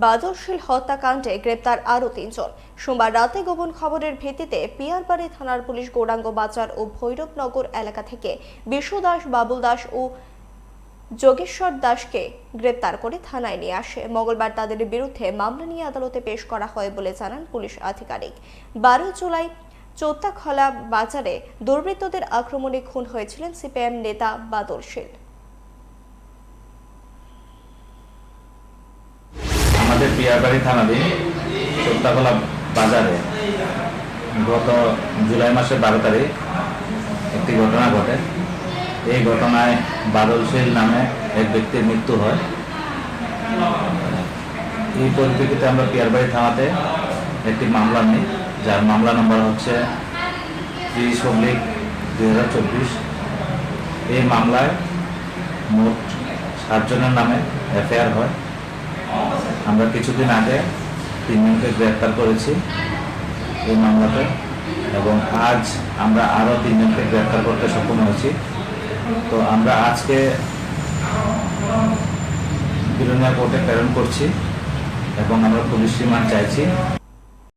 বাদরশীল হত্যাকাণ্ডে গ্রেপ্তার আরও ৩ জন। সোমবার রাতে গোপন খবরের ভিত্তিতে পিয়ারবাড়ি থানার পুলিশ গৌরাঙ্গ বাজার ও ভৈরবনগর এলাকা থেকে বিশু দাস, বাবুল দাস ও যোগেশ্বর দাসকে গ্রেপ্তার করে থানায় নিয়ে আসে। মঙ্গলবার তাদের বিরুদ্ধে মামলা নিয়ে আদালতে পেশ করা হয় বলে জানান পুলিশ আধিকারিক। ১২ জুলাই চৌত্তাখলা বাজারে দুর্বৃত্তদের আক্রমণে খুন হয়েছিলেন সিপিএম নেতা বাদরশীল। আমাদের পিয়ারবাড়ি থানাধীন চৌত্তাখলা বাজারে গত জুলাই মাসের 12 তারিখ একটি ঘটনা ঘটে। এই ঘটনায় বাদরশীল নামে এক ব্যক্তির মৃত্যু হয়। এই পরিপ্রেক্ষিতে আমরা পিয়ারবাড়ি থানাতে একটি মামলা নিই, যার মামলা নম্বর হচ্ছে 30/2024। এই মামলায় মোট 7 জনের নামে এফআইআর হয়। আমরা কিছুদিন আগে 3 জনকে গ্রেপ্তার করেছি এই মামলাতে, এবং আজ আমরা আরও 3 জনকে গ্রেপ্তার করতে সক্ষম হয়েছি। তো আমরা আজকে বিরোনিয়া কোর্টে প্রেরণ করছি এবং আমরা পুলিশ রিমান্ড চাইছি।